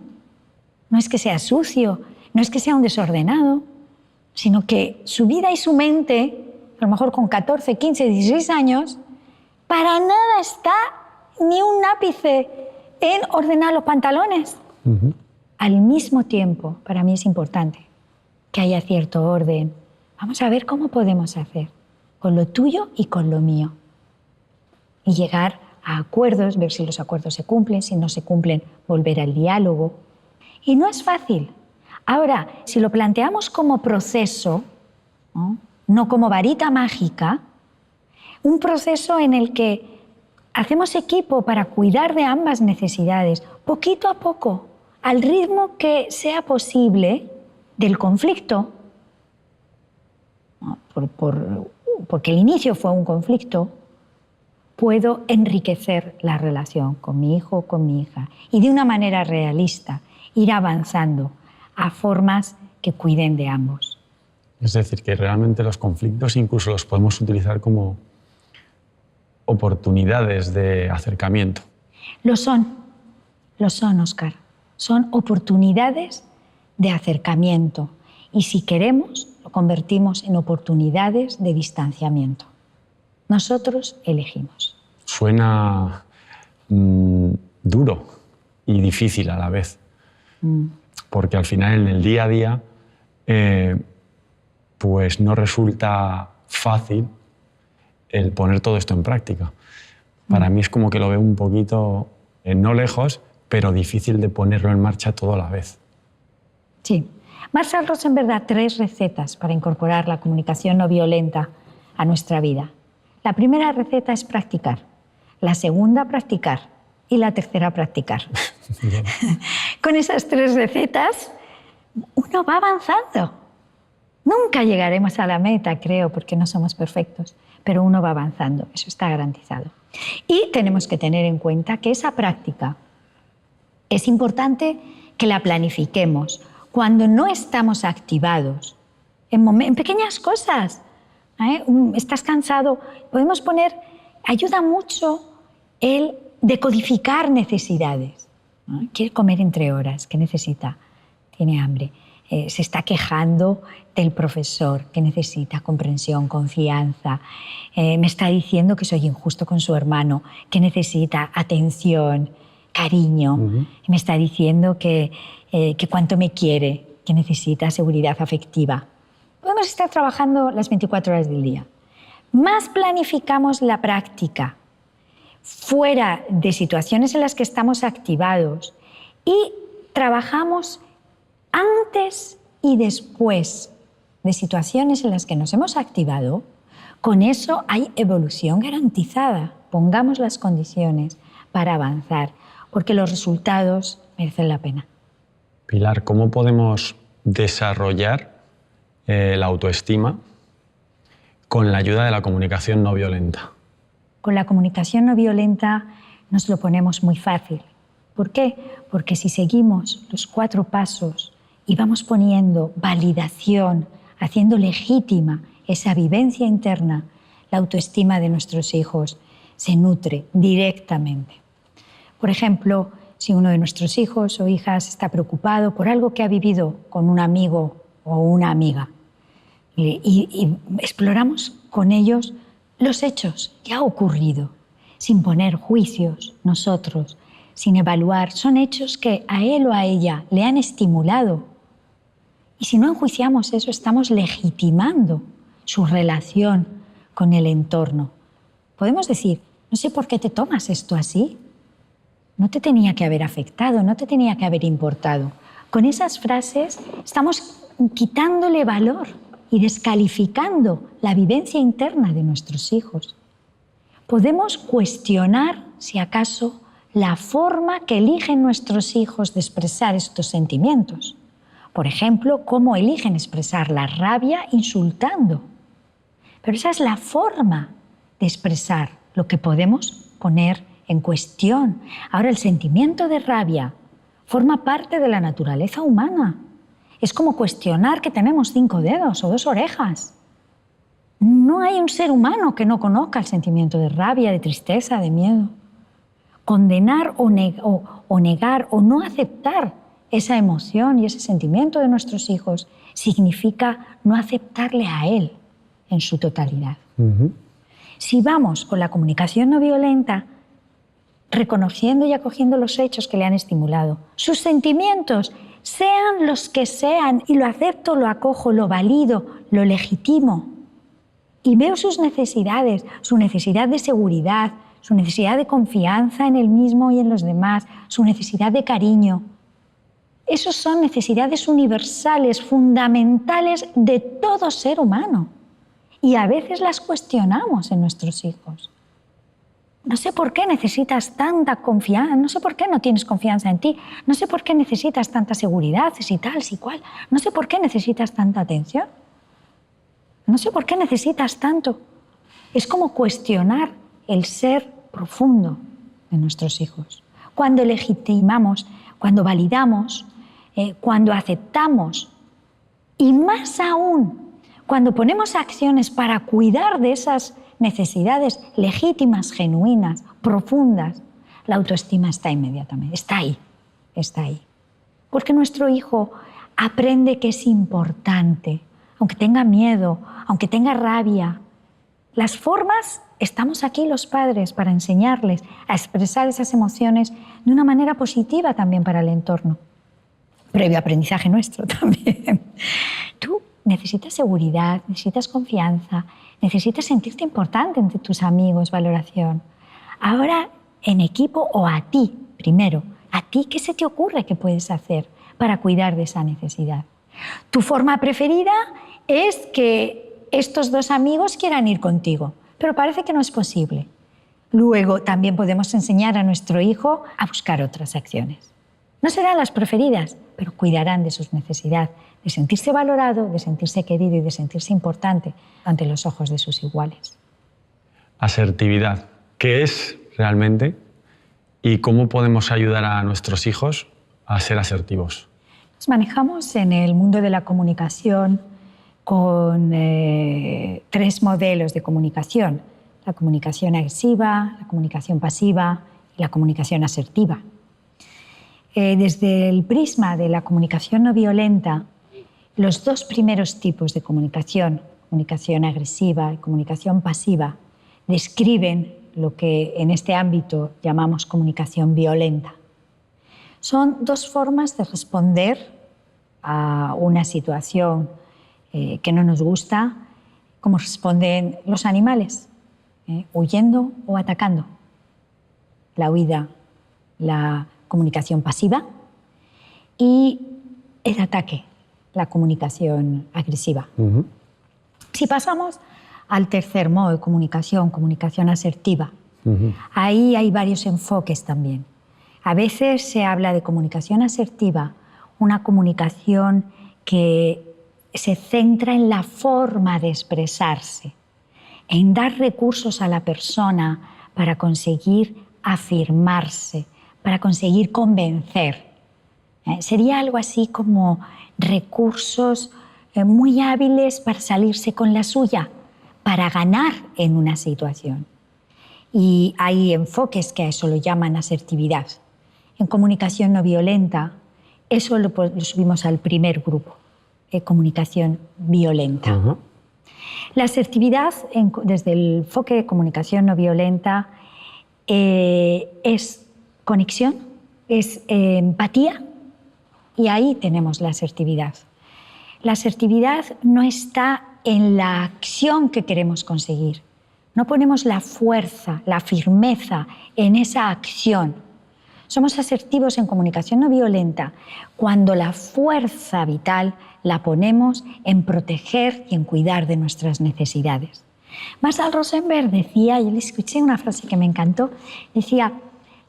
No es que sea sucio, no es que sea un desordenado, sino que su vida y su mente, a lo mejor con 14, 15, 16 años, para nada está ni un ápice en ordenar los pantalones. Al mismo tiempo, para mí es importante que haya cierto orden. Vamos a ver cómo podemos hacer con lo tuyo y con lo mío. Y llegar a acuerdos, ver si los acuerdos se cumplen, si no se cumplen, volver al diálogo. Y no es fácil. Ahora, si lo planteamos como proceso, no como varita mágica, un proceso en el que hacemos equipo para cuidar de ambas necesidades, poquito a poco, al ritmo que sea posible del conflicto, porque el inicio fue un conflicto, puedo enriquecer la relación con mi hijo o con mi hija y de una manera realista ir avanzando a formas que cuiden de ambos. Es decir, que realmente los conflictos incluso los podemos utilizar como oportunidades de acercamiento. Lo son, Óscar. Son oportunidades de acercamiento y si queremos lo convertimos en oportunidades de distanciamiento. Nosotros elegimos. Suena duro y difícil a la vez. Porque al final en el día a día pues no resulta fácil el poner todo esto en práctica. Para mí es como que lo veo un poquito, no lejos, pero difícil de ponerlo en marcha todo a la vez. Sí. Marshall Rosenberg da 3 recetas para incorporar la comunicación no violenta a nuestra vida. La primera receta es practicar, la segunda practicar y la tercera practicar. Con esas 3 recetas uno va avanzando. Nunca llegaremos a la meta, creo, porque no somos perfectos, pero uno va avanzando, eso está garantizado. Y tenemos que tener en cuenta que esa práctica es importante que la planifiquemos cuando no estamos activados, en pequeñas cosas. Estás cansado, podemos poner, ayuda mucho el decodificar necesidades. Quiere comer entre horas, ¿qué necesita? Tiene hambre. Se está quejando del profesor, que necesita comprensión, confianza. Me está diciendo que soy injusto con su hermano, que necesita atención, cariño. Me está diciendo que cuánto me quiere, que necesita seguridad afectiva. Podemos estar trabajando las 24 horas del día. Más planificamos la práctica fuera de situaciones en las que estamos activados y trabajamos antes y después de situaciones en las que nos hemos activado, con eso hay evolución garantizada. Pongamos las condiciones para avanzar, porque los resultados merecen la pena. Pilar, ¿cómo podemos desarrollar la autoestima con la ayuda de la comunicación no violenta? Con la comunicación no violenta nos lo ponemos muy fácil. ¿Por qué? Porque si seguimos los 4 pasos y vamos poniendo validación, haciendo legítima esa vivencia interna, la autoestima de nuestros hijos se nutre directamente. Por ejemplo, si uno de nuestros hijos o hijas está preocupado por algo que ha vivido con un amigo o una amiga y exploramos con ellos los hechos que ha ocurrido, sin poner juicios nosotros, sin evaluar, son hechos que a él o a ella le han estimulado. Y si no enjuiciamos eso, estamos legitimando su relación con el entorno. Podemos decir, no sé por qué te tomas esto así. No te tenía que haber afectado, no te tenía que haber importado. Con esas frases estamos quitándole valor y descalificando la vivencia interna de nuestros hijos. Podemos cuestionar, si acaso, la forma que eligen nuestros hijos de expresar estos sentimientos. Por ejemplo, cómo eligen expresar la rabia insultando. Pero esa es la forma de expresar lo que podemos poner en cuestión. Ahora, el sentimiento de rabia forma parte de la naturaleza humana. Es como cuestionar que tenemos 5 dedos o 2 orejas. No hay un ser humano que no conozca el sentimiento de rabia, de tristeza, de miedo. Condenar o negar o no aceptar esa emoción y ese sentimiento de nuestros hijos significa no aceptarle a él en su totalidad. Si vamos con la comunicación no violenta, reconociendo y acogiendo los hechos que le han estimulado, sus sentimientos, sean los que sean, y lo acepto, lo acojo, lo valido, lo legitimo, y veo sus necesidades, su necesidad de seguridad, su necesidad de confianza en él mismo y en los demás, su necesidad de cariño. Esas son necesidades universales, fundamentales de todo ser humano. Y a veces las cuestionamos en nuestros hijos. No sé por qué necesitas tanta confianza, no sé por qué no tienes confianza en ti, no sé por qué necesitas tanta seguridad, si tal, si cual, no sé por qué necesitas tanta atención, no sé por qué necesitas tanto. Es como cuestionar el ser profundo de nuestros hijos. Cuando legitimamos, cuando validamos, cuando aceptamos y más aún cuando ponemos acciones para cuidar de esas necesidades legítimas, genuinas, profundas, la autoestima está inmediatamente, está ahí. Porque nuestro hijo aprende que es importante, aunque tenga miedo, aunque tenga rabia, Las formas, estamos aquí los padres para enseñarles a expresar esas emociones de una manera positiva también para el entorno. Previo aprendizaje nuestro también. Tú necesitas seguridad, necesitas confianza, necesitas sentirte importante entre tus amigos, valoración. Ahora, en equipo o a ti, primero, ¿a ti qué se te ocurre que puedes hacer para cuidar de esa necesidad? Tu forma preferida es que estos dos amigos quieran ir contigo, pero parece que no es posible. Luego también podemos enseñar a nuestro hijo a buscar otras acciones. No serán las preferidas, pero cuidarán de sus necesidades, de sentirse valorado, de sentirse querido y de sentirse importante ante los ojos de sus iguales. Asertividad. ¿Qué es realmente y cómo podemos ayudar a nuestros hijos a ser asertivos? Nos manejamos en el mundo de la comunicación con 3 modelos de comunicación: la comunicación agresiva, la comunicación pasiva y la comunicación asertiva. Desde el prisma de la comunicación no violenta, los 2 primeros tipos de comunicación, comunicación agresiva y comunicación pasiva, describen lo que en este ámbito llamamos comunicación violenta. Son 2 formas de responder a una situación que no nos gusta, como responden los animales, huyendo o atacando. La huida, la comunicación pasiva, y el ataque, la comunicación agresiva. Si pasamos al tercer modo de comunicación, comunicación asertiva, ahí hay varios enfoques también. A veces se habla de comunicación asertiva, una comunicación que se centra en la forma de expresarse, en dar recursos a la persona para conseguir afirmarse, para conseguir convencer. Sería algo así como recursos muy hábiles para salirse con la suya, para ganar en una situación. Y hay enfoques que a eso lo llaman asertividad. En comunicación no violenta, eso lo subimos al primer grupo, comunicación violenta. La asertividad, desde el enfoque de comunicación no violenta, es conexión, es empatía, y ahí tenemos la asertividad. La asertividad no está en la acción que queremos conseguir. No ponemos la fuerza, la firmeza en esa acción. Somos asertivos en comunicación no violenta cuando la fuerza vital la ponemos en proteger y en cuidar de nuestras necesidades. Marshall Rosenberg decía, y le escuché una frase que me encantó, decía: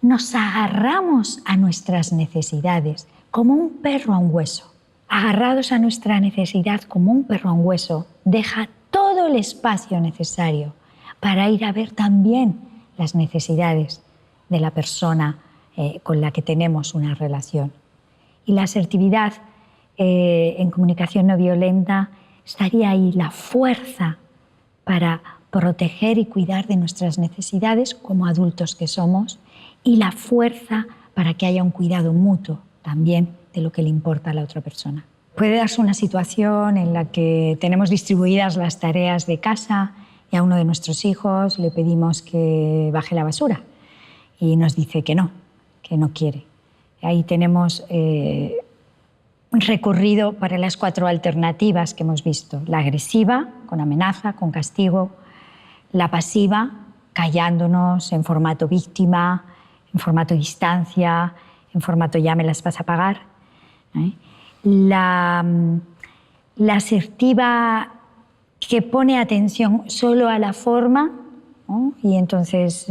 nos agarramos a nuestras necesidades como un perro a un hueso. Agarrados a nuestra necesidad como un perro a un hueso, deja todo el espacio necesario para ir a ver también las necesidades de la persona con la que tenemos una relación. Y la asertividad en comunicación no violenta estaría ahí, la fuerza para proteger y cuidar de nuestras necesidades como adultos que somos, y la fuerza para que haya un cuidado mutuo también de lo que le importa a la otra persona. Puede darse una situación en la que tenemos distribuidas las tareas de casa y a uno de nuestros hijos le pedimos que baje la basura y nos dice que no quiere. Ahí tenemos un recorrido para las 4 alternativas que hemos visto: la agresiva, con amenaza, con castigo; la pasiva, callándonos en formato víctima, en formato distancia, en formato ya me las vas a pagar. La asertiva, que pone atención solo a la forma, ¿no? Y entonces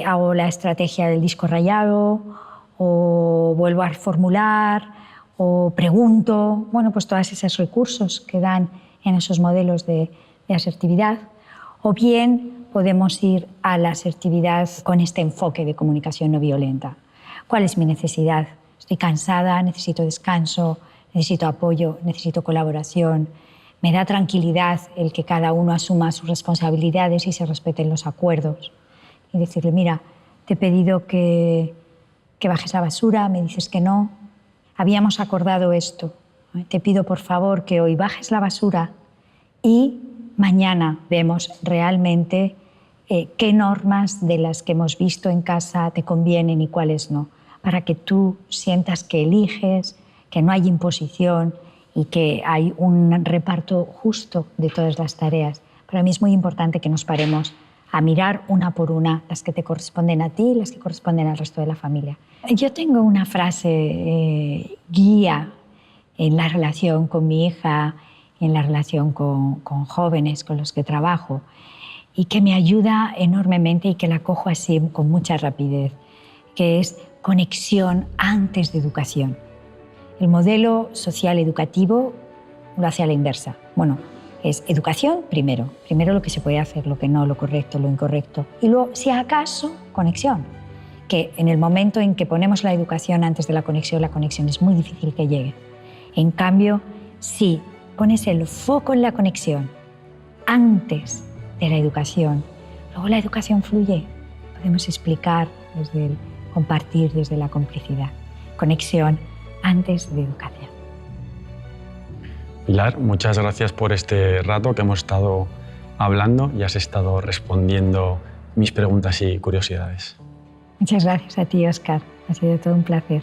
hago la estrategia del disco rayado, o vuelvo a formular, o pregunto. Bueno, pues todos esos recursos que dan en esos modelos de asertividad. O bien podemos ir a la asertividad con este enfoque de comunicación no violenta. ¿Cuál es mi necesidad? Estoy cansada, necesito descanso, necesito apoyo, necesito colaboración. Me da tranquilidad el que cada uno asuma sus responsabilidades y se respeten los acuerdos. Y decirle: mira, te he pedido que bajes la basura, me dices que no. Habíamos acordado esto. Te pido por favor que hoy bajes la basura y mañana vemos realmente qué normas de las que hemos visto en casa te convienen y cuáles no, para que tú sientas que eliges, que no hay imposición y que hay un reparto justo de todas las tareas. Para mí es muy importante que nos paremos a mirar una por una las que te corresponden a ti y las que corresponden al resto de la familia. Yo tengo una frase guía en la relación con mi hija, en la relación con jóvenes con los que trabajo, y que me ayuda enormemente y que la cojo así con mucha rapidez, que es conexión antes de educación. El modelo social educativo lo hace a la inversa. Bueno, es educación primero lo que se puede hacer, lo que no, lo correcto, lo incorrecto, y luego, si acaso, conexión. Que en el momento en que ponemos la educación antes de la conexión es muy difícil que llegue. En cambio, si pones el foco en la conexión antes de la educación, luego la educación fluye. Podemos explicar desde el compartir, desde la complicidad. Conexión antes de educación. Pilar, muchas gracias por este rato que hemos estado hablando y has estado respondiendo mis preguntas y curiosidades. Muchas gracias a ti, Óscar. Ha sido todo un placer.